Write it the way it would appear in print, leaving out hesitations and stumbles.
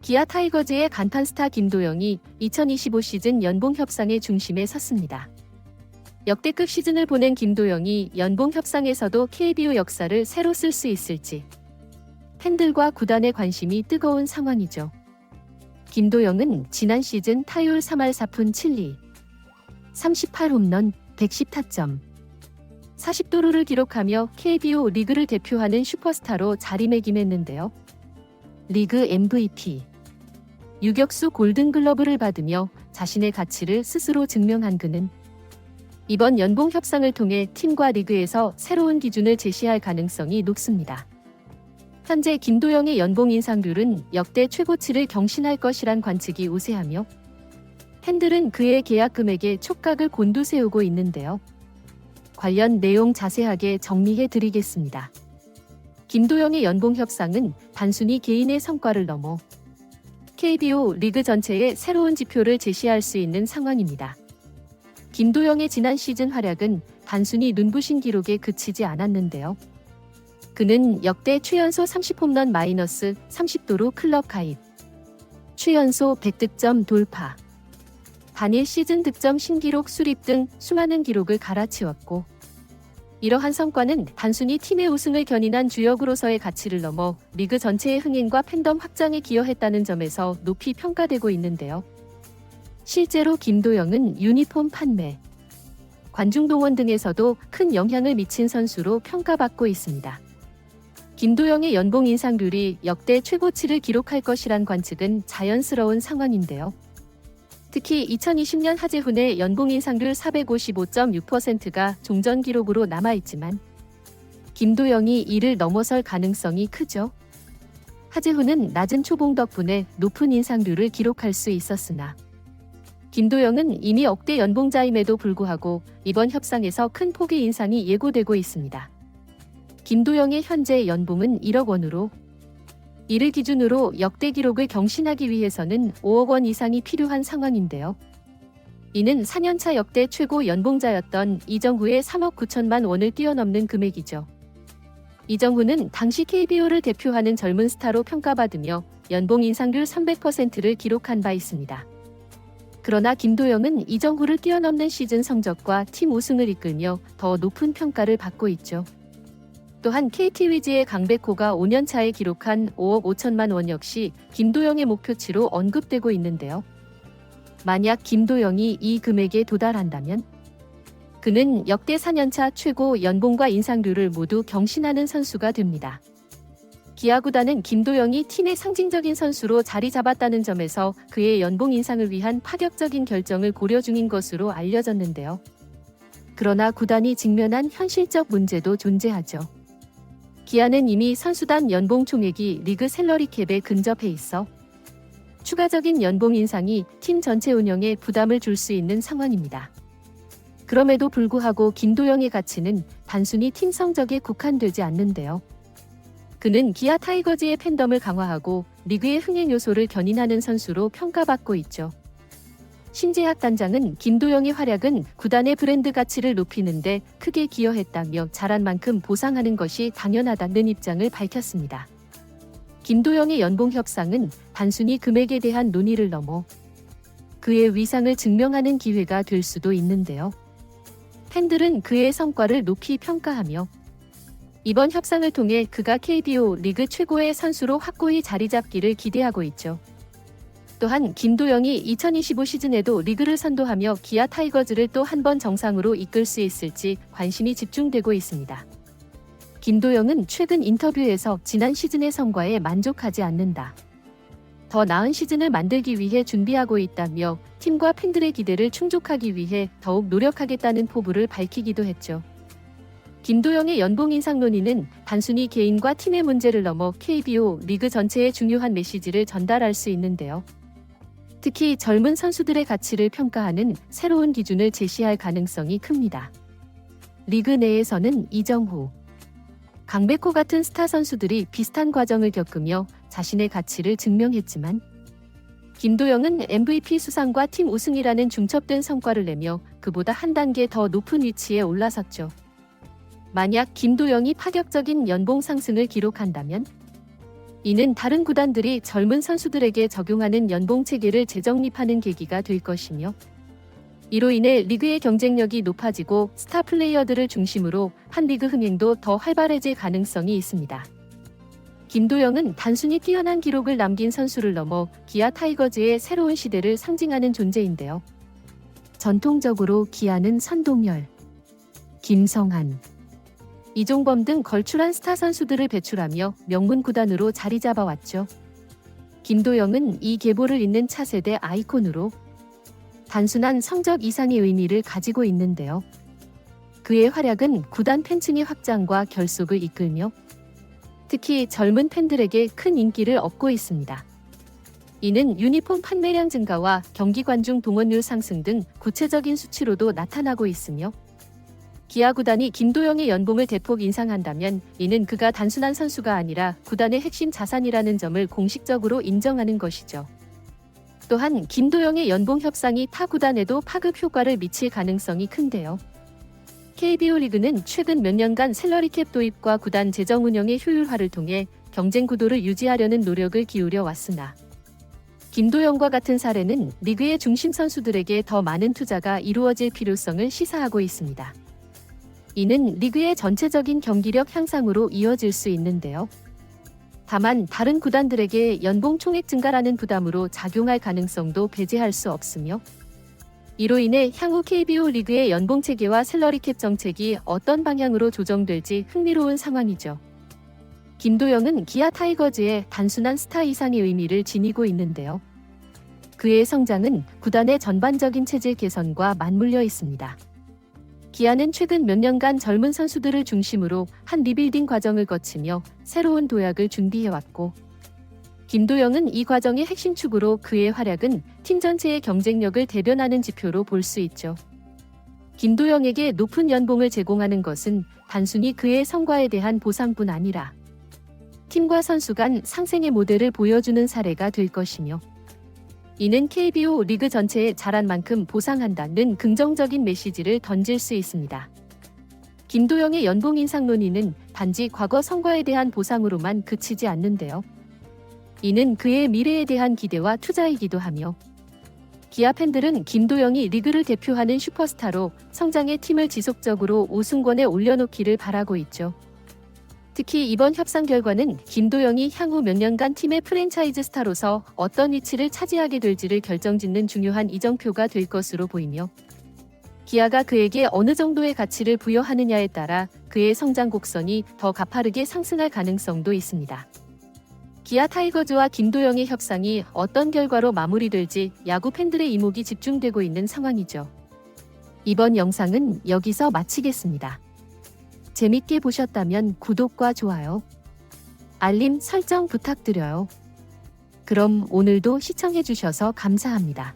기아 타이거즈의 간판 스타 김도영이 2025 시즌 연봉 협상의 중심에 섰습니다. 역대급 시즌을 보낸 김도영이 연봉 협상에서도 KBO 역사를 새로 쓸 수 있을지 팬들과 구단의 관심이 뜨거운 상황이죠. 김도영은 지난 시즌 타율 3할 4푼 7리, 38홈런, 110타점, 40도루를 기록하며 KBO 리그를 대표하는 슈퍼스타로 자리매김했는데요. 리그 MVP, 유격수 골든글러브를 받으며 자신의 가치를 스스로 증명한 그는 이번 연봉 협상을 통해 팀과 리그에서 새로운 기준을 제시할 가능성이 높습니다. 현재 김도영의 연봉 인상률은 역대 최고치를 경신할 것이란 관측이 우세하며 팬들은 그의 계약 금액에 촉각을 곤두세우고 있는데요. 관련 내용 자세하게 정리해 드리겠습니다. 김도영의 연봉 협상은 단순히 개인의 성과를 넘어 KBO 리그 전체의 새로운 지표를 제시할 수 있는 상황입니다. 김도영의 지난 시즌 활약은 단순히 눈부신 기록에 그치지 않았는데요. 그는 역대 최연소 30홈런 마이너스 30도루 클럽 가입, 최연소 100득점 돌파, 단일 시즌 득점 신기록 수립 등 수많은 기록을 갈아치웠고 이러한 성과는 단순히 팀의 우승을 견인한 주역으로서의 가치를 넘어 리그 전체의 흥행과 팬덤 확장에 기여했다는 점에서 높이 평가되고 있는데요. 실제로 김도영은 유니폼 판매, 관중 동원 등에서도 큰 영향을 미친 선수로 평가받고 있습니다. 김도영의 연봉 인상률이 역대 최고치를 기록할 것이란 관측은 자연스러운 상황인데요. 특히 2020년 하재훈의 연봉 인상률 455.6%가 종전 기록으로 남아있지만 김도영이 이를 넘어설 가능성이 크죠. 하재훈은 낮은 초봉 덕분에 높은 인상률을 기록할 수 있었으나 김도영은 이미 억대 연봉자임에도 불구하고 이번 협상에서 큰 폭의 인상이 예고되고 있습니다. 김도영의 현재 연봉은 1억 원으로 이를 기준으로 역대 기록을 경신하기 위해서는 5억 원 이상이 필요한 상황인데요. 이는 4년차 역대 최고 연봉자였던 이정후의 3억 9천만 원을 뛰어넘는 금액이죠. 이정후는 당시 KBO를 대표하는 젊은 스타로 평가받으며 연봉 인상률 300%를 기록한 바 있습니다. 그러나 김도영은 이정후를 뛰어넘는 시즌 성적과 팀 우승을 이끌며 더 높은 평가를 받고 있죠. 또한 KT 위즈의 강백호가 5년차에 기록한 5억 5천만 원 역시 김도영의 목표치로 언급되고 있는데요. 만약 김도영이 이 금액에 도달한다면 그는 역대 4년차 최고 연봉과 인상률을 모두 경신하는 선수가 됩니다. 기아 구단은 김도영이 팀의 상징적인 선수로 자리 잡았다는 점에서 그의 연봉 인상을 위한 파격적인 결정을 고려 중인 것으로 알려졌는데요. 그러나 구단이 직면한 현실적 문제도 존재하죠. 기아는 이미 선수단 연봉 총액이 리그 셀러리 캡에 근접해 있어 추가적인 연봉 인상이 팀 전체 운영에 부담을 줄 수 있는 상황입니다. 그럼에도 불구하고 김도영의 가치는 단순히 팀 성적에 국한되지 않는데요. 그는 기아 타이거즈의 팬덤을 강화하고 리그의 흥행 요소를 견인하는 선수로 평가받고 있죠. 신재학 단장은 김도영의 활약은 구단의 브랜드 가치를 높이는데 크게 기여했다며 잘한 만큼 보상하는 것이 당연하다는 입장을 밝혔습니다. 김도영의 연봉 협상은 단순히 금액에 대한 논의를 넘어 그의 위상을 증명하는 기회가 될 수도 있는데요. 팬들은 그의 성과를 높이 평가하며 이번 협상을 통해 그가 KBO 리그 최고의 선수로 확고히 자리 잡기를 기대하고 있죠. 또한 김도영이 2025 시즌에도 리그를 선도하며 기아 타이거즈를 또 한 번 정상으로 이끌 수 있을지 관심이 집중되고 있습니다. 김도영은 최근 인터뷰에서 지난 시즌의 성과에 만족하지 않는다. 더 나은 시즌을 만들기 위해 준비하고 있다며 팀과 팬들의 기대를 충족하기 위해 더욱 노력하겠다는 포부를 밝히기도 했죠. 김도영의 연봉 인상 논의는 단순히 개인과 팀의 문제를 넘어 KBO 리그 전체에 중요한 메시지를 전달할 수 있는데요. 특히 젊은 선수들의 가치를 평가하는 새로운 기준을 제시할 가능성이 큽니다. 리그 내에서는 이정후, 강백호 같은 스타 선수들이 비슷한 과정을 겪으며 자신의 가치를 증명했지만 김도영은 MVP 수상과 팀 우승이라는 중첩된 성과를 내며 그보다 한 단계 더 높은 위치에 올라섰죠. 만약 김도영이 파격적인 연봉 상승을 기록한다면 이는 다른 구단들이 젊은 선수들에게 적용하는 연봉 체계를 재정립하는 계기가 될 것이며, 이로 인해 리그의 경쟁력이 높아지고 스타 플레이어들을 중심으로 한 리그 흥행도 더 활발해질 가능성이 있습니다. 김도영은 단순히 뛰어난 기록을 남긴 선수를 넘어 기아 타이거즈의 새로운 시대를 상징하는 존재인데요. 전통적으로 기아는 선동열, 김성한, 이종범 등 걸출한 스타 선수들을 배출하며 명문 구단으로 자리 잡아왔죠. 김도영은 이 계보를 잇는 차세대 아이콘으로 단순한 성적 이상의 의미를 가지고 있는데요. 그의 활약은 구단 팬층의 확장과 결속을 이끌며 특히 젊은 팬들에게 큰 인기를 얻고 있습니다. 이는 유니폼 판매량 증가와 경기 관중 동원율 상승 등 구체적인 수치로도 나타나고 있으며, 기아 구단이 김도영의 연봉을 대폭 인상한다면 이는 그가 단순한 선수가 아니라 구단의 핵심 자산이라는 점을 공식적으로 인정하는 것이죠. 또한 김도영의 연봉 협상이 타 구단에도 파급 효과를 미칠 가능성이 큰데요. KBO 리그는 최근 몇 년간 셀러리캡 도입과 구단 재정 운영의 효율화를 통해 경쟁 구도를 유지하려는 노력을 기울여 왔으나, 김도영과 같은 사례는 리그의 중심 선수들에게 더 많은 투자가 이루어질 필요성을 시사하고 있습니다. 이는 리그의 전체적인 경기력 향상으로 이어질 수 있는데요. 다만 다른 구단들에게 연봉 총액 증가라는 부담으로 작용할 가능성도 배제할 수 없으며, 이로 인해 향후 KBO 리그의 연봉 체계와 셀러리캡 정책이 어떤 방향으로 조정될지 흥미로운 상황이죠. 김도영은 기아 타이거즈의 단순한 스타 이상의 의미를 지니고 있는데요. 그의 성장은 구단의 전반적인 체질 개선과 맞물려 있습니다. 기아는 최근 몇 년간 젊은 선수들을 중심으로 한 리빌딩 과정을 거치며 새로운 도약을 준비해왔고, 김도영은 이 과정의 핵심 축으로 그의 활약은 팀 전체의 경쟁력을 대변하는 지표로 볼 수 있죠. 김도영에게 높은 연봉을 제공하는 것은 단순히 그의 성과에 대한 보상뿐 아니라 팀과 선수 간 상생의 모델을 보여주는 사례가 될 것이며, 이는 KBO 리그 전체에 잘한 만큼 보상한다는 긍정적인 메시지를 던질 수 있습니다. 김도영의 연봉 인상 논의는 단지 과거 성과에 대한 보상으로만 그치지 않는데요. 이는 그의 미래에 대한 기대와 투자이기도 하며, 기아 팬들은 김도영이 리그를 대표하는 슈퍼스타로 성장의 팀을 지속적으로 우승권에 올려놓기를 바라고 있죠. 특히 이번 협상 결과는 김도영이 향후 몇 년간 팀의 프랜차이즈 스타로서 어떤 위치를 차지하게 될지를 결정짓는 중요한 이정표가 될 것으로 보이며, 기아가 그에게 어느 정도의 가치를 부여하느냐에 따라 그의 성장 곡선이 더 가파르게 상승할 가능성도 있습니다. 기아 타이거즈와 김도영의 협상이 어떤 결과로 마무리될지 야구 팬들의 이목이 집중되고 있는 상황이죠. 이번 영상은 여기서 마치겠습니다. 재밌게 보셨다면 구독과 좋아요, 알림 설정 부탁드려요. 그럼 오늘도 시청해주셔서 감사합니다.